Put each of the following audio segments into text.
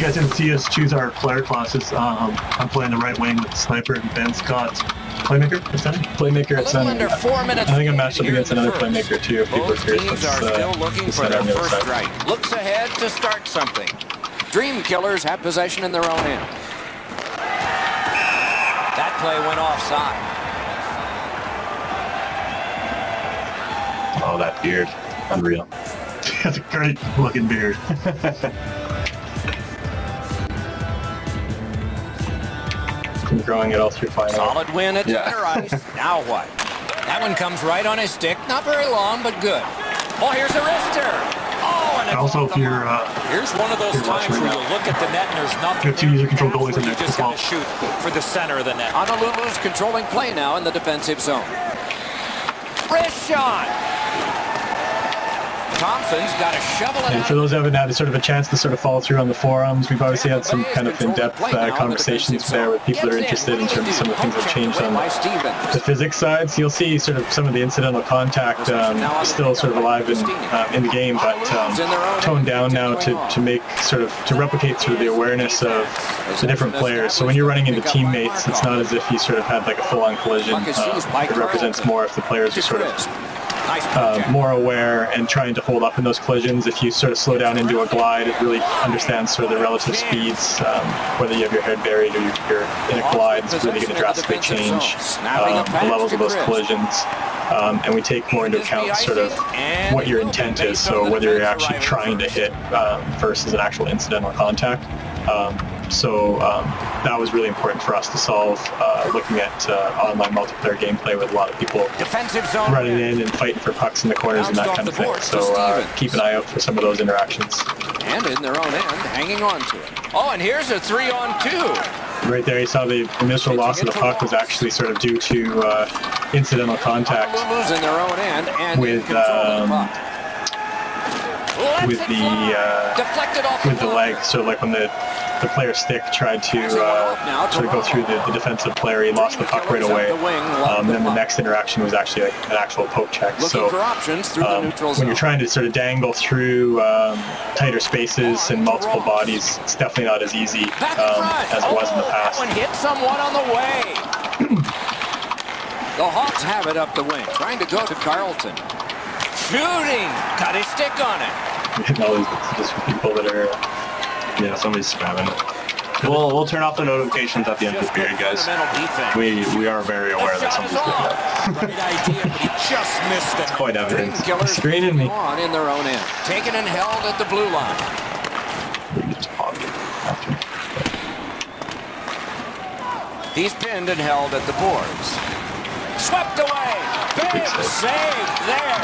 guys didn't see us choose our player classes. I'm playing the right wing with the sniper, and Ben's got playmaker at center. Playmaker at center. Under 4 minutes. I think I'm matched up against another playmaker too. If people are Both curious, teams are still looking for their first strike. Looks ahead to start something. Dream Killers have possession in their own end. That play went offside. Oh, that beard. Unreal. That's a great looking beard. Been growing it all through final. Solid win at center ice. Now what? That one comes right on his stick. Not very long, but good. Oh, here's a wrister. Oh, and also, if you're here's one of those times where you look at the net and there's nothing. You have two user control goalies in there. You just got to shoot for the center of the net. Honolulu's controlling play now in the defensive zone. Wrist shot. Thompson's got a shovel. And for those who haven't had sort of a chance to sort of follow through on the forums, we've obviously had some kind of in-depth conversations there with people that are interested in terms of some of the things that have changed on the physics side. So you'll see sort of some of the incidental contact still sort of alive in the game, but toned down now to make sort of to replicate sort of the awareness of the different players. So when you're running into teammates, it's not as if you sort of had like a full-on collision. It represents more if the players are sort of more aware and trying to hold up in those collisions. If you sort of slow down into a glide, it really understands sort of the relative speeds, whether you have your head buried or you're in a glide. It's really going to drastically change the levels of those collisions. And we take more into account sort of what your intent is, so whether you're actually trying to hit versus an actual incidental contact. So that was really important for us to solve, looking at online multiplayer gameplay with a lot of people running in and fighting for pucks in the corners and that kind of thing. So keep an eye out for some of those interactions. And in their own end, hanging on to it. Oh, and here's a 3-on-2. Right there, you saw the initial loss of the puck was actually sort of due to incidental contact in their own end and with the leg. So like when the player's stick tried to sort of go through the defensive player, he lost the puck right away. Then the next interaction was actually like an actual poke check. So when you're trying to sort of dangle through tighter spaces and multiple bodies, it's definitely not as easy as it was in the past. That one hit someone on the way. The Hawks have it up the wing, trying to go to Carlton. Shooting! Got his stick on it. All these just people that are, yeah, somebody's spamming it. We'll turn off the notifications at the end of the period, guys. We are very aware that somebody's doing that. Great idea, but he just missed it. It's quite evident. Screening me. On in their own end. Taken and held at the blue line. He's pinned and held at the boards. Swept away. Big save there.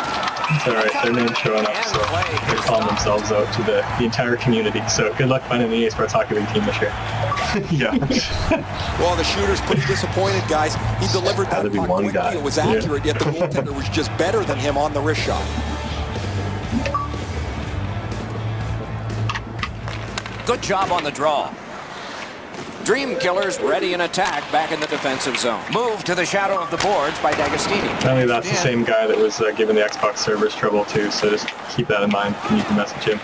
It's alright, their name's showing up, so they're calling themselves out to the entire community. So good luck finding the EA Sports Hockey League team this year. Yeah. Well, the shooter's pretty disappointed, guys. He delivered that puck quickly. It was accurate, yet the goaltender was just better than him on the wrist shot. Good job on the draw. Dream Killers ready in attack back in the defensive zone. Move to the shadow of the boards by D'Agostini. Apparently that's the same guy that was giving the Xbox servers trouble too, so just keep that in mind and you can message him.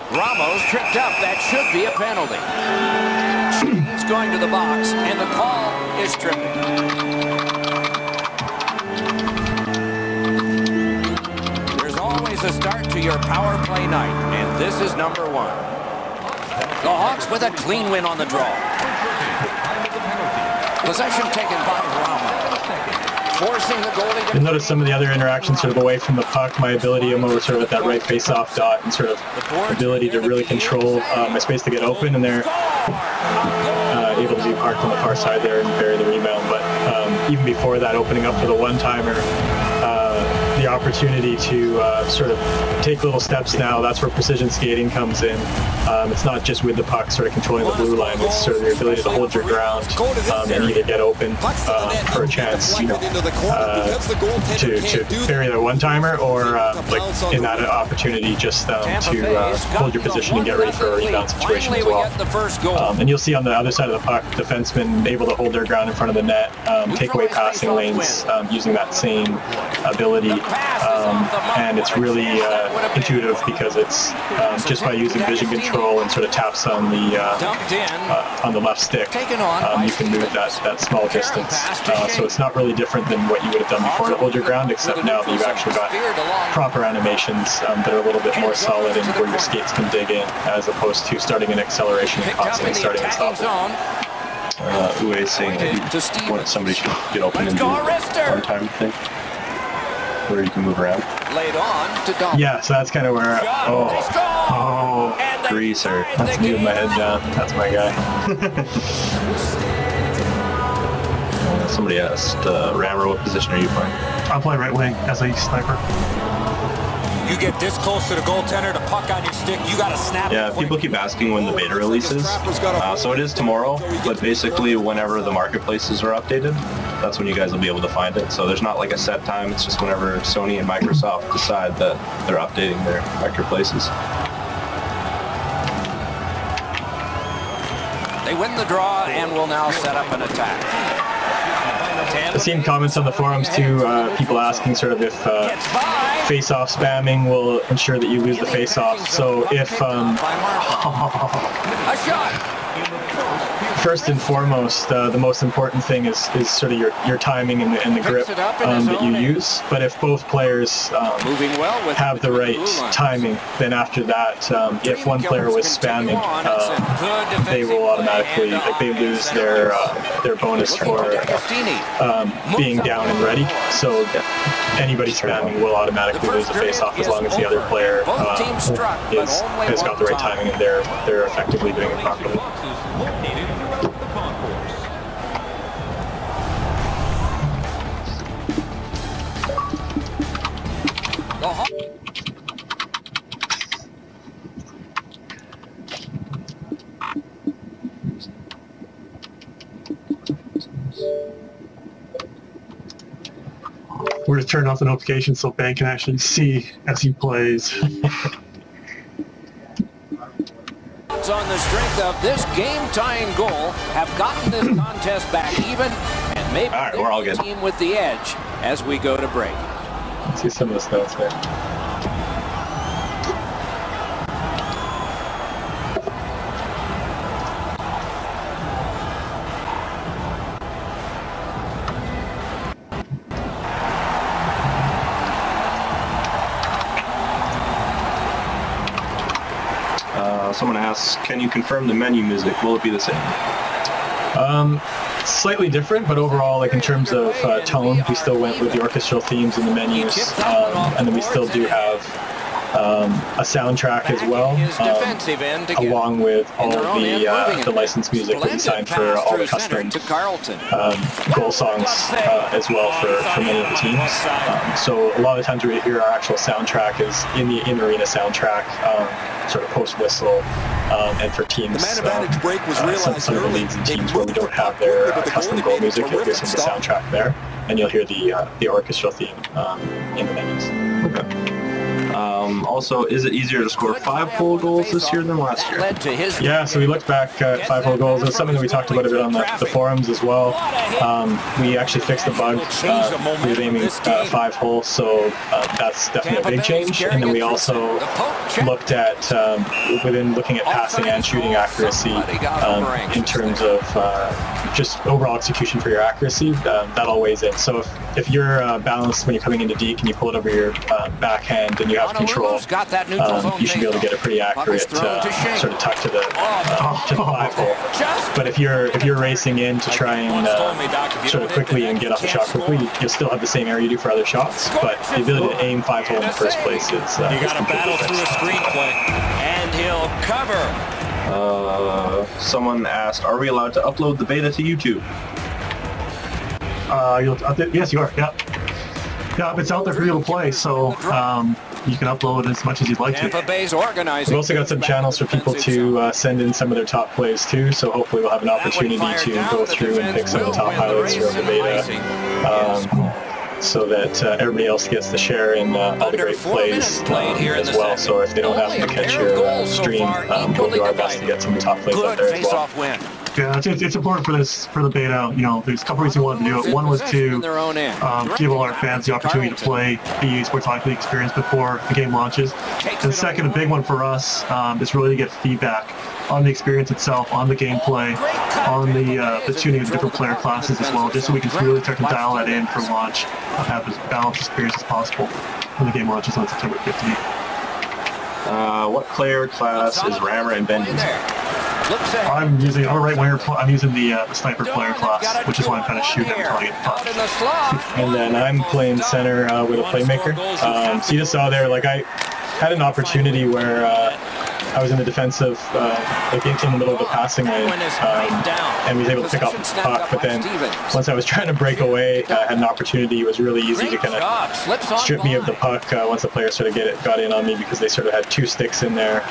Ramos tripped up. That should be a penalty. He's going to the box, and the call is tripping. There's always a start to your power play night, and this is number one. The Hawks with a clean win on the draw. Possession taken by Ramos. Forcing the goalie to... You'll notice some of the other interactions sort of away from the puck, my ability, I'm over sort of at that right face-off dot, and sort of ability to really control my space to get open, and they're able to be parked on the far side there and bury the rebound. But even before that, opening up for the one-timer, the opportunity to sort of take little steps now, that's where precision skating comes in. It's not just with the puck sort of controlling the blue line, it's sort of your ability to hold your ground and either get open for a chance, you know, to bury the one-timer, or like in that opportunity just to hold your position and get ready for a rebound situation as well. And you'll see on the other side of the puck, defensemen able to hold their ground in front of the net, take away passing lanes using that same ability and it's really intuitive because it's just by using vision control and sort of taps on the left stick, you can move that small distance. So it's not really different than what you would have done before to hold your ground, except now that you've actually got proper animations that are a little bit more solid and where your skates can dig in, as opposed to starting an acceleration and constantly starting and stopping. Uwe saying that somebody should get open and do one time thing, where you can move around. Yeah, so that's kind of where. Oh, greaser. That's me with my head down. That's my guy. Somebody asked, Rammer, what position are you playing? I'm playing right wing as a sniper. You get this close to the goaltender, the puck on your stick, you got to snap. Yeah, people keep asking when the beta releases. So it is tomorrow, but basically whenever the marketplaces are updated, that's when you guys will be able to find it. So there's not like a set time, it's just whenever Sony and Microsoft decide that they're updating their marketplaces. They win the draw and will now set up an attack. I've seen comments on the forums too, people asking sort of if face-off spamming will ensure that you lose the face-off. So if first and foremost, the most important thing is sort of your timing and the grip that you use. But if both players have the right timing, then after that, if one player was spamming, they will automatically, like, they lose their bonus for being down and ready. So anybody spamming will automatically lose a face-off as long as the other player has got the right timing and they're effectively doing it properly. We're going to turn off the notifications so Ben can actually see as he plays. On the strength of this game-tying goal, have gotten this contest back even, and maybe we're all good. Team with the edge as we go to break. Let's see some of the stats there. Someone asks, can you confirm the menu music? Will it be the same? Slightly different, but overall, like in terms of tone, we still went with the orchestral themes in the menus, and then we still do have a soundtrack as well, along with all of the licensed music that we signed for all the custom goal songs as well for many of the teams. So a lot of the times we hear our actual soundtrack is in the in-arena soundtrack, sort of post-whistle, and for teams, some of the leagues and teams where we don't have their custom goal music, you'll hear some of the soundtrack there, and you'll hear the orchestral theme in the menus. Okay. Also, is it easier to score 5-hole goals this year than last year? Yeah, so we looked back at 5-hole goals. It was something that we talked about a bit on the forums as well. We actually fixed the bug with aiming 5-hole, so that's definitely a big change. And then we also looked at, looking at passing and shooting accuracy in terms of just overall execution for your accuracy, that all weighs in. So if you're balanced when you're coming into D, can you pull it over your backhand and you have control, you should be able to get a pretty accurate sort of tuck to the 5-hole. But if you're racing in to try and sort of quickly and get off the shot quickly, you'll still have the same area you do for other shots. But the ability to aim 5-hole in the first place is you got to battle through a screenplay, and he'll cover. Someone asked, are we allowed to upload the beta to YouTube? Yes, you are. Yeah, it's out there for you to play, so you can upload as much as you'd like to. We've also got some channels for people to send in some of their top plays too, so hopefully we'll have an opportunity to go through and pick some of the top highlights from the beta, so that everybody else gets to share in all the great plays as well. So if they don't happen to catch your stream, we'll do our best to get some of the top plays out there as well. Yeah, it's important for the beta. You know, there's a couple reasons we wanted to do it. One was to give all our fans the opportunity to play the EA Sports Hockey League experience before the game launches. And second, a big one for us is really to get feedback on the experience itself, on the gameplay, on the tuning of different player classes as well, just so we can really start to dial that in for launch, have as balanced experience as possible when the game launches on September 15th. What player class is Rammer and Ben using? I'm a right winger. I'm using the sniper player class, which is why I'm kind of shooting every time I get the puck. And then I'm playing center with a playmaker. So you just saw there, like I had an opportunity where I was in the defensive, like in the middle of the passing lane, and was able to pick up the puck. But then once I was trying to break away, I had an opportunity. It was really easy to kind of strip me of the puck once the players sort of got in on me, because they sort of had two sticks in there.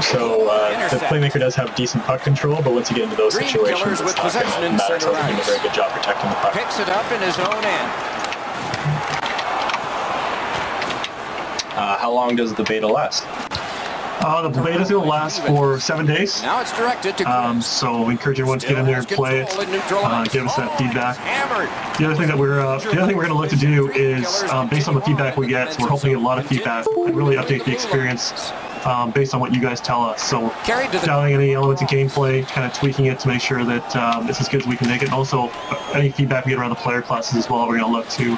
So the playmaker does have decent puck control, but once you get into those situations, it's not going to matter. So he's doing a very good job protecting the puck. Picks it up in his own end. How long does the beta last? The beta is going to last for 7 days. Now it's directed to so we encourage everyone to get in there and play it. Give us that feedback. The other thing that we're going to look to do is, based on the feedback we get, so we're hoping to get a lot of feedback and really update the experience based on what you guys tell us. So dialing any elements of gameplay, kind of tweaking it to make sure that it's as good as we can make it. And also any feedback we get around the player classes as well, we're going to look to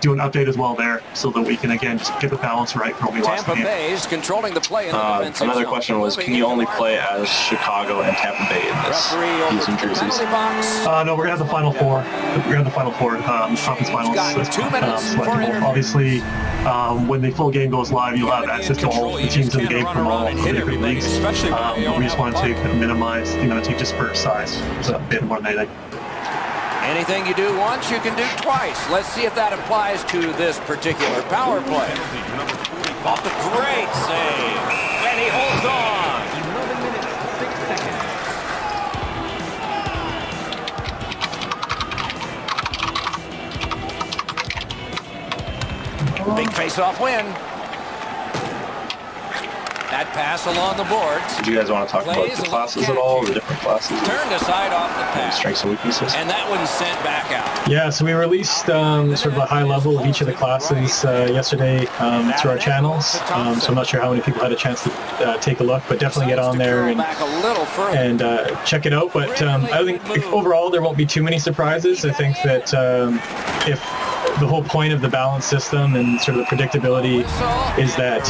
do an update as well there, so that we can again just get the balance right for when we watch the game. Tampa Bay is controlling the play in the defensive another zone. question was, can you only play as Chicago and Tampa Bay in this using jerseys? No, we're gonna have the final four. We're gonna have the final four conference finals. Obviously, when the full game goes live, you'll have access to all the teams in the game from all the different leagues. We just want to minimize the amount of teams just for size. So a bit more than anything. Anything you do once, you can do twice. Let's see if that applies to this particular power play. Off the great save. And he holds on. 11 minutes, 6 seconds. Big face-off win. That pass along the boards. Did you guys want to talk about the classes at all, the different classes? Turned aside off the pass. Strengths and weaknesses. And that one's sent back out. Yeah, so we released sort of a high level of each of the classes yesterday through our channels. So I'm not sure how many people had a chance to take a look, but definitely get on there and check it out. But I think overall there won't be too many surprises. I think that if the whole point of the balance system and sort of the predictability is that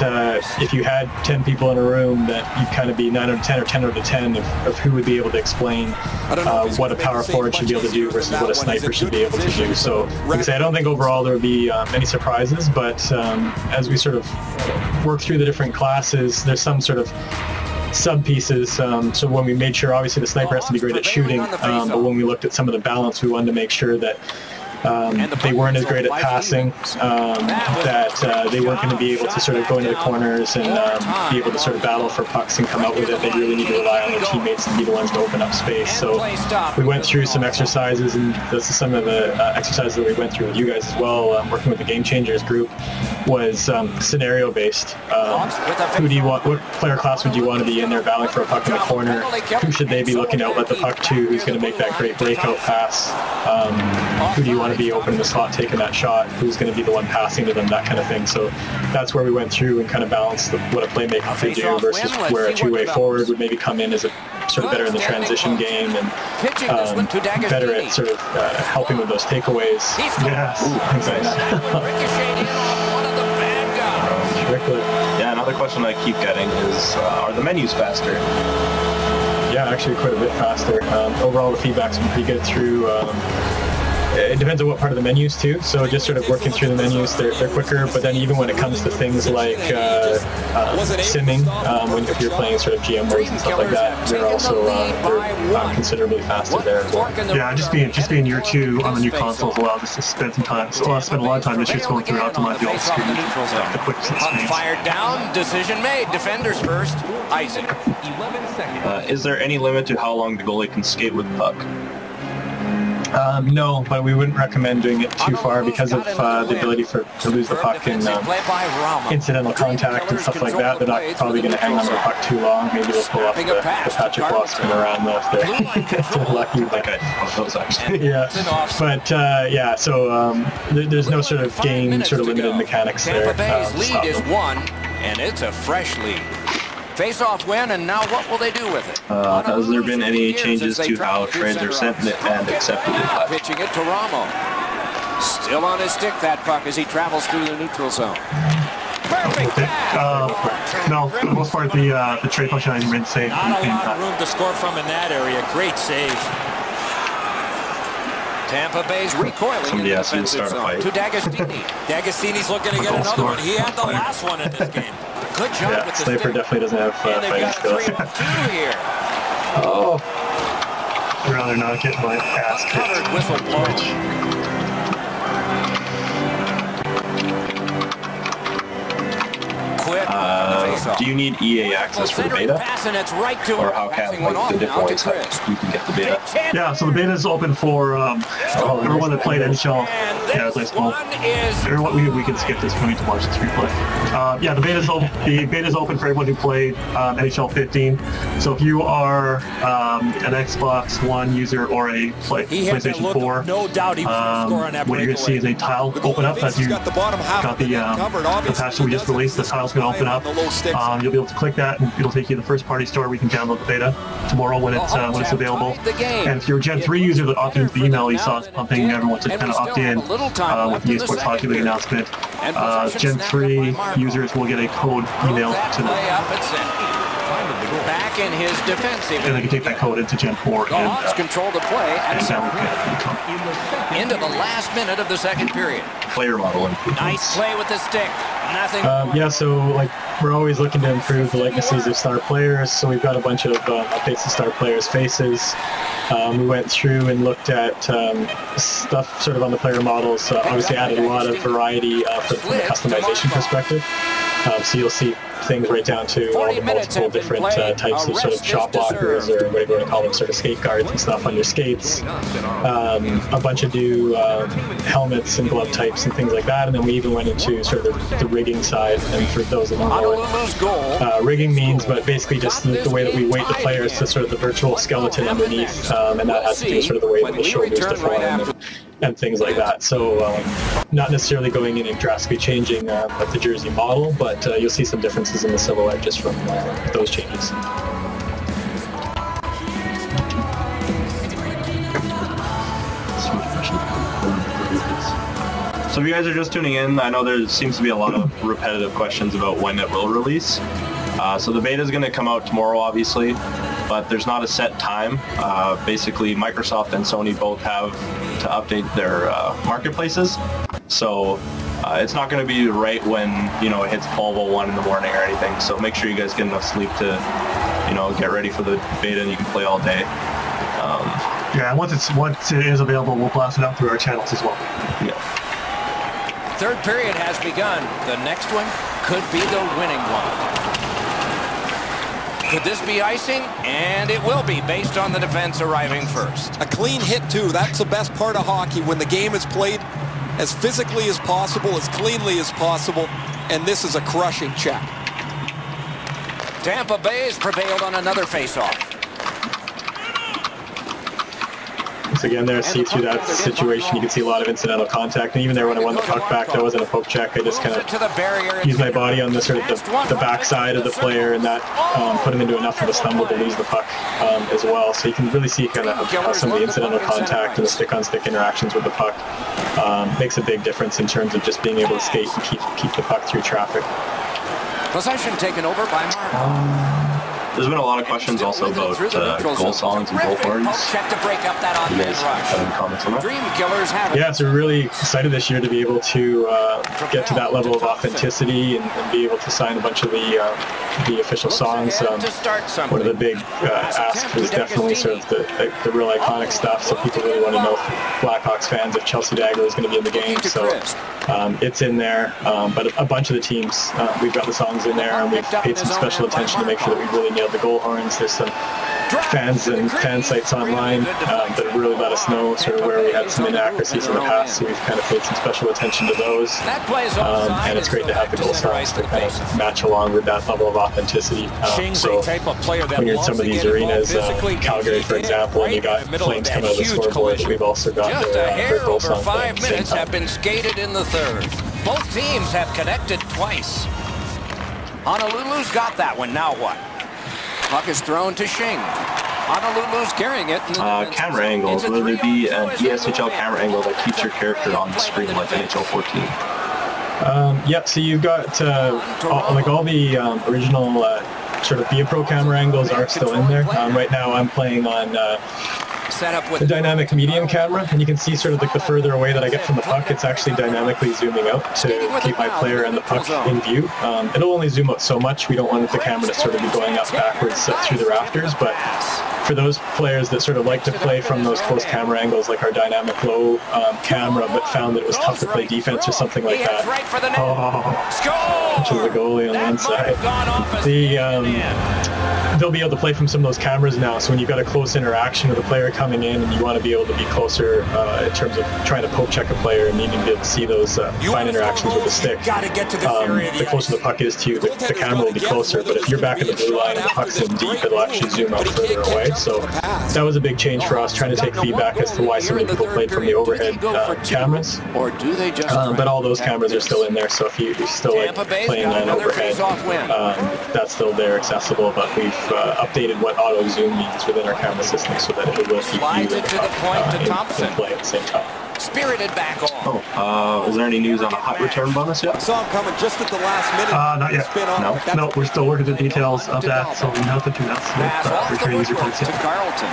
if you had 10 people in a room, that you'd kind of be 9 out of 10 or 10 out of 10 of who would be able to explain what a power forward should be able to do versus what a sniper should be able to do. So like I say, I don't think overall there will be many surprises, but as we sort of work through the different classes, there's some sort of sub-pieces. So when we made sure, obviously the sniper has to be great at shooting, but when we looked at some of the balance, we wanted to make sure that they weren't as great at passing, that they weren't going to be able to sort of go into the corners and be able to sort of battle for pucks and come out with it. They really need to rely on their teammates to be the ones to open up space. So we went through some exercises, and this is some of the exercises that we went through with you guys as well, working with the Game Changers group, was scenario-based. Who do you want? What player class would you want to be in there battling for a puck in the corner? Who should they be looking to outlet the puck to? Who's going to make that great breakout pass? Who do you want to be open in the slot taking that shot? Who's going to be the one passing to them? That kind of thing. So that's where we went through and kind of balanced what a playmaker could do versus where a two-way forward would maybe come in as a sort of better in the transition game and better at sort of helping with those takeaways. Yes. Things like that. Yeah, another question I keep getting is, are the menus faster? Yeah, actually quite a bit faster. Overall, the feedback's been pretty good through. It depends on what part of the menus too. So just sort of working through the menus, they're quicker. But then even when it comes to things like simming, if you're playing sort of GM modes and stuff like that, they're also considerably faster there as well. Yeah, just being year 2 on the new consoles allows us to spend some time. So I spent a lot of time this year going through and optimize the old screen, the quick screens. Fired down, decision made. Defenders first. Isaac. 11 seconds. Is there any limit to how long the goalie can skate with the puck? No, but we wouldn't recommend doing it too far because of the ability to lose the puck in incidental contact and stuff like that. They're not probably going to hang on to the puck too long. Maybe they'll pull off the Patrick Blossman around though if they're lucky. Like those actually. Yeah, but yeah, so there's no sort of game sort of limited mechanics there. Tampa Bay's lead is 1, and it's a fresh lead. Face-off win, and now what will they do with it? Has there been any changes to how trades are sent and accepted? Pitching it to Ramo. Still on his stick, that puck, as he travels through the neutral zone. Perfect pass. No, for the most part, the trade functionality remains the same. Not a lot of room to score from in that area. Great save. Tampa Bay's recoiling. Somebody has to start a fight. To D'Agostini. D'Agostini's looking to get another one. He had the last one in this game. Good job Yeah, with the Slaper stick. definitely doesn't have fighting skills. Here. Oh, I'd rather not get my ass Covered kicked. whistle blown. Quick. Do you need EA access for the beta? Pass, and it's right to Or him. how Passing can one like off the now different to ways Chris. that you can get the beta? Yeah, so the beta is open for everyone that played NHL. Yeah, it's cool. Everyone, we can skip this. We don't need to watch this replay. Yeah, the beta is open for everyone who played NHL 15. So if you are an Xbox One user or a PlayStation 4, no doubt he was gonna score on that what you're going to see is a tile open up as you got the patch that we just released. The tile's going to open up. You'll be able to click that, and it'll take you to the first-party store where you can download the beta tomorrow when it's available. And if you're a Gen 3 user that opted into the email, you saw us pumping everyone to kind of opt in with the eSports Hockey League announcement. Gen 3 users will get a code emailed to them. Back in his defensive. And they can take that code into Gen 4 The Hawks control the play and into the last minute of the second period. Player model improvements. Nice play with the stick. Nothing. yeah, so like we're always looking to improve the likenesses of star players, so we've got a bunch of updates to star players' faces. We went through and looked at stuff sort of on the player models. Obviously added a lot of variety from a customization perspective. So you'll see things right down to all the multiple different types of sort of shot blockers, or whatever you want to call them, sort of skate guards and stuff on your skates. A bunch of new helmets and glove types and things like that. And then we even went into sort of the rigging side. And for those that don't know what rigging means, but basically just the way that we weight the players to sort of the virtual skeleton underneath. And that has to do with sort of the way that the shoulders deform and things like that. So not necessarily going in and drastically changing like the jersey model, but you'll see some differences in the silhouette just from those changes. So if you guys are just tuning in, I know there seems to be a lot of repetitive questions about when it will release. So the beta is going to come out tomorrow, obviously, but there's not a set time. Basically, Microsoft and Sony both have to update their marketplaces. So it's not going to be right when, you know, it hits 12:01 in the morning or anything. So make sure you guys get enough sleep to, you know, get ready for the beta and you can play all day. Yeah, once it is available, we'll blast it out through our channels as well. Yeah. Third period has begun. The next one could be the winning one. Could this be icing? And it will be, based on the defense arriving first. A clean hit, too. That's the best part of hockey, when the game is played as physically as possible, as cleanly as possible, and this is a crushing check. Tampa Bay has prevailed on another faceoff. So again, there, see through that situation, you can see a lot of incidental contact. And even there when I won the puck back, that wasn't a poke check. I just kind of used my body on the sort of the backside of the player, and that put him into enough of a stumble to lose the puck as well. So you can really see kind of how some of the incidental contact and the stick-on-stick interactions with the puck makes a big difference in terms of just being able to skate and keep the puck through traffic. Possession taken over by Mark. There's been a lot of questions also about goal songs and goal horns. Check to break up that You guys have any comments on that? Dream Killers have it. Yeah, so we're really excited this year to be able to get to that level of authenticity and be able to sign a bunch of the official songs. One of the big asks was definitely sort of the real iconic stuff, so people really want to know if Blackhawks fans if Chelsea Dagger is going to be in the game. So it's in there, but a bunch of the teams, we've got the songs in there, and we've paid some special attention to make sure that we really nail have the goal horns. There's some fans and fan sites online that have really let us know sort of where we had some inaccuracies in the past, so we've kind of paid some special attention to those. And it's great to have the goal signs to kind of match along with that level of authenticity. So when you're in some of these arenas, Calgary for example, and you got flames coming out of the scoreboard, we've also got their goal signs. 5 minutes have been skated in the third. Both teams have connected twice. Honolulu's got that one. Now what? Puck is thrown to Shing. Honolulu's carrying it. Camera angles. Will there be an ESHL camera angle that keeps your character on the screen like NHL 14? Yeah, so you've got all the original sort of Via Pro camera angles are still in there. Right now I'm playing on the dynamic medium camera, and you can see sort of like the further away that I get from the puck, it's actually dynamically zooming out to keep my player and the puck in view. It'll only zoom out so much. We don't want the camera to sort of be going up backwards through the rafters, but for those players that sort of like to play from those close camera angles, like our dynamic low camera, but found that it was tough to play defense or something like that. Which is the goalie on one side. They'll be able to play from some of those cameras now, so when you've got a close interaction with a player coming in and you want to be able to be closer in terms of trying to poke check a player and needing to be able to see those fine interactions with the stick, the closer the puck is to you, the camera will be closer, but if you're back in the blue line and the puck's in deep, it'll actually zoom out further away. So that was a big change for us, trying to take feedback as to why so many people played from the overhead cameras. But all those cameras are still in there, so if you still like playing on overhead, that's still there accessible, but we've updated what auto zoom means within our camera system so that it will keep you in play at the same time. Spirited back on. Is there any news on a hot return bonus yet? Saw him coming just at the last minute. Not yet. No, we're still working the details of that, so nothing to announce. Returning user points yet. Carlton.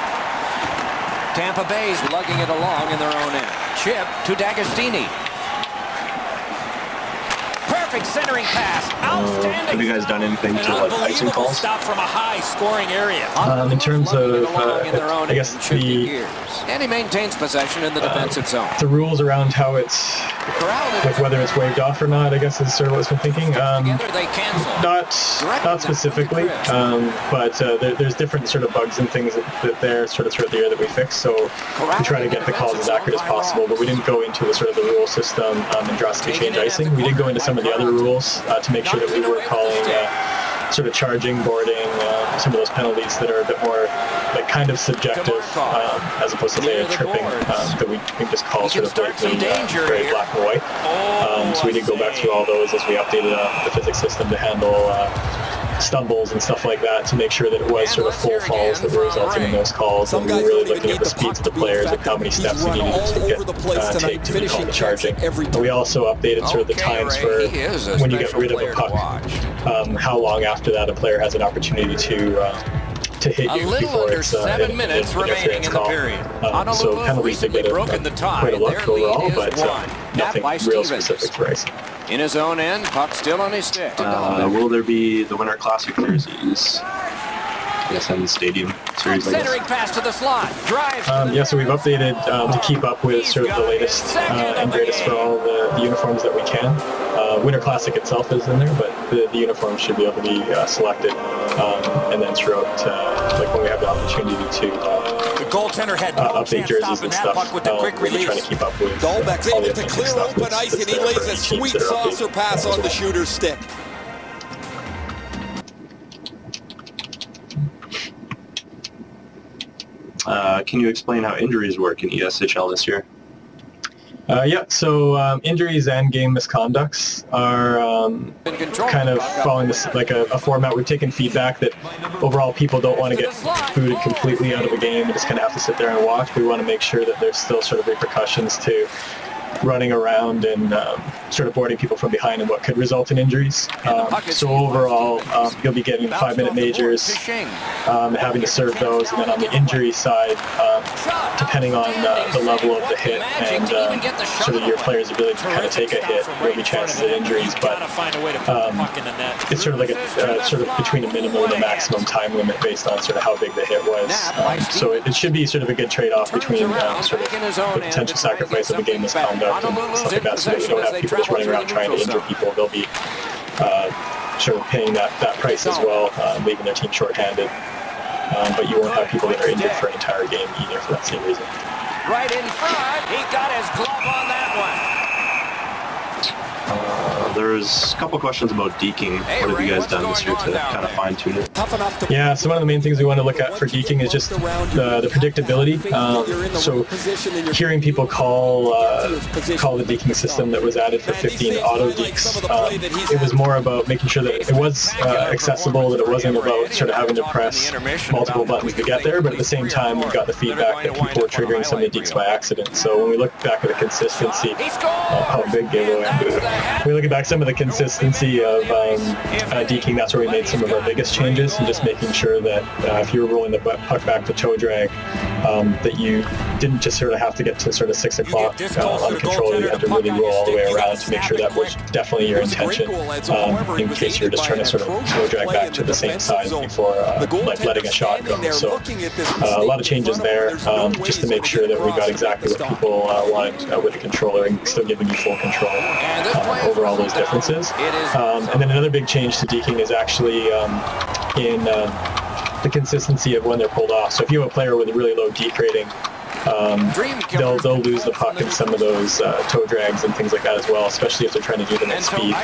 Tampa Bay's lugging it along in their own end. Chip to D'Agostini. Perfect centering pass. Outstanding. Have you guys done anything to like icing calls? Stop from a high scoring area. In terms of, I guess and he maintains possession in the defensive zone. The rules around how it's, like whether it's waved off or not, I guess is sort of what I've been thinking. Not specifically, but there's different sort of bugs and things that they're sort of throughout the year that we fix. So we try to get the calls as accurate as possible, but we didn't go into the sort of the rule system and drastically change icing. We did go into some of the other rules to make sure that we were calling sort of charging, boarding, some of those penalties that are a bit more like kind of subjective as opposed to say tripping that we can just call sort of blatantly very black and white. So we did go back through all those as we updated the physics system to handle stumbles and stuff like that to make sure that it was sort of full falls that were resulting in those calls, and we were really looking at the speeds of the players and how many steps they needed to take to be called charging. We also updated sort of the times for when you get rid of a puck, how long after that a player has an opportunity to hit you before it's an interference call. So penalties did get quite a look overall, but nothing real specific for icing. In his own end, puck still on his stick. Will there be the Winter Classic jerseys? Yes, in the Stadium Series, I guess. Pass to the slot. Drive. Yeah, so we've updated to keep up with sort of the latest and greatest for all the uniforms that we can. Winter Classic itself is in there, but the uniforms should be able to be selected, and then throughout, like when we have the opportunity to goaltender had update jerseys and stuff. With the quick release. Trying to keep up with Dahlbeck's all the able to clear stuff open ice, and he lays a sweet saucer pass on the shooter's stick. Can you explain how injuries work in ESHL this year? Yeah, so injuries and game misconducts are kind of following this like a format. We've taken feedback that overall people don't want to get booted completely out of a game and just kind of have to sit there and watch. We want to make sure that there's still sort of repercussions to running around and sort of boarding people from behind and what could result in injuries. So overall, you'll be getting 5-minute majors, having to serve those, and then on the injury side, depending on the level of the hit and sort of your player's ability to kind of take a hit, there will be chances of injuries, but it's sort of like a sort of between a minimum and a maximum time limit based on sort of how big the hit was. So it should be sort of a good trade-off between sort of the potential sacrifice of a game misconduct and stuff like that, so that we don't have people just running around trying to injure people. They'll be sort of paying that price as well, leaving their team shorthanded. But you won't have people that are injured for an entire game either for that same reason. Right in front, he got his glove on that one. There's a couple questions about deking. What have you guys done this year to kind of fine-tune it? Yeah, so one of the main things we want to look at for deking is just the predictability. So hearing people call the deking system that was added for 15 auto dekes, it was more about making sure that it was accessible, that it wasn't about sort of having to press multiple buttons to get there, but at the same time we got the feedback that people were triggering some of the dekes by accident. So when we look back at the consistency, big giveaway. We look back some of the consistency of deking, that's where we made some of our biggest changes, and just making sure that if you were rolling the puck back to toe drag, that you didn't just sort of have to get to sort of 6 o'clock on control. You had to really roll all the way around to make sure that was definitely your intention, in case you're just trying to sort of toe drag back to the same side before like letting a shot go. So a lot of changes there, just to make sure that we got exactly what people wanted with the controller and still giving you full control over all those differences. And then another big change to deking is actually in the consistency of when they're pulled off. So if you have a player with a really low deke rating, they'll lose the puck in some of those toe drags and things like that as well, especially if they're trying to do them at speed.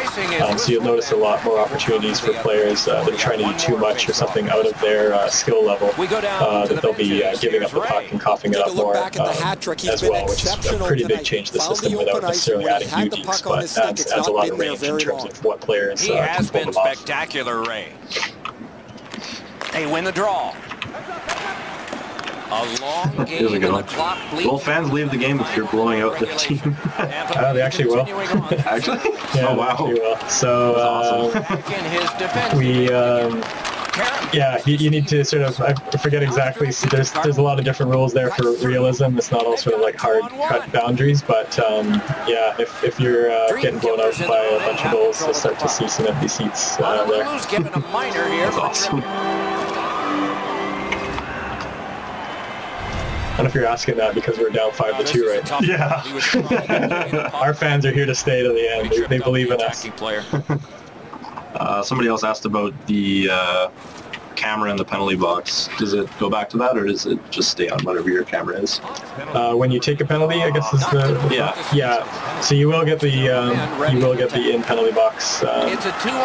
So you'll notice a lot more opportunities for players that are trying to do too much or something out of their skill level, that they'll be giving up the puck and coughing it up more as well, which is a pretty big change to the system without necessarily adding new dekes, but adds a lot of range in terms of what players can pull them off. Spectacular, Ray. They win the draw. A long game and the clock bleeds. Will fans leave the game if you're blowing out their team? They actually will. Actually? Yeah, oh, wow. They will. So awesome. you need to sort of, I forget exactly, so there's a lot of different rules there for realism. It's not all sort of like hard cut boundaries, but yeah, if you're getting blown out by a bunch of goals, you'll start to see some empty seats there. That's awesome. I don't know if you're asking that because we're down 5-2 right now. Yeah. Our fans are here to stay to the end. They believe in us. Somebody else asked about the camera in the penalty box. Does it go back to that, or does it just stay on whatever your camera is? When you take a penalty, I guess is the yeah. So you will get the in penalty box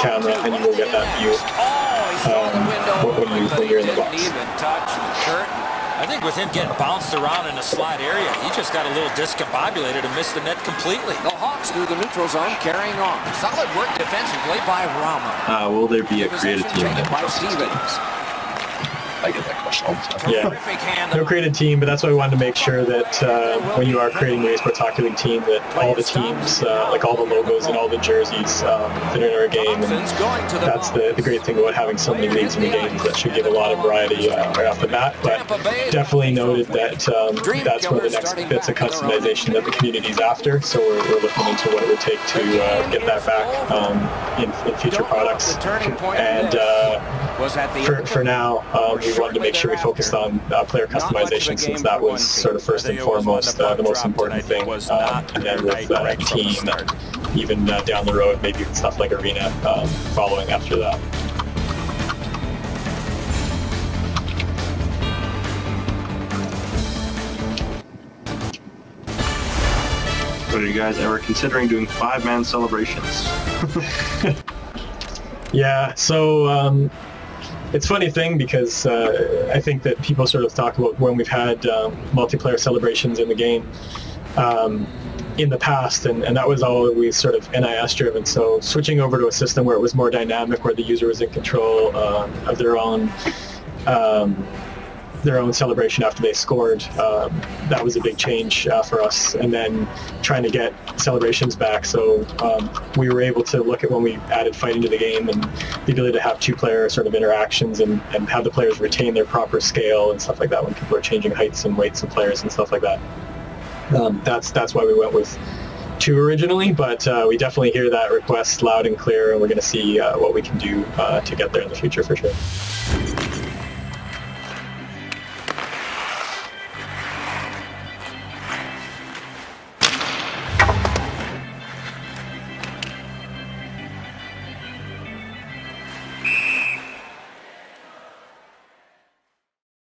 camera, and you will get that view when you're in the box. I think with him getting bounced around in a slide area, he just got a little discombobulated and missed the net completely. The Hawks through the neutral zone, carrying on. Solid work defensively by Rama. Will there be a creative team by Stevens? I get that question all the time. Yeah, no created team, but that's why we wanted to make sure that when you are creating the Sports Hockey League team, that all the teams, like all the logos and all the jerseys that are in our game, and that's the great thing about having so many leagues in the game, that should give a lot of variety right off the bat, but definitely noted that that's one of the next bits of customization that the community's after, so we're looking into what it would take to get that back in future products. And for now, we wanted to make sure we focused on player customization, since that was sort of first and foremost the most important thing, and then with team, even down the road, maybe stuff like Arena following after that. But are you guys ever considering doing 5-man celebrations? Yeah, so it's a funny thing, because I think that people sort of talk about when we've had multiplayer celebrations in the game in the past, and that was always sort of NIS driven. So switching over to a system where it was more dynamic, where the user was in control of their own celebration after they scored, that was a big change for us. And then trying to get celebrations back, so we were able to look at when we added fighting to the game, and the ability to have two-player sort of interactions, and have the players retain their proper scale and stuff like that when people are changing heights and weights of players and stuff like that. That's why we went with 2 originally, but we definitely hear that request loud and clear, and we're going to see what we can do to get there in the future for sure.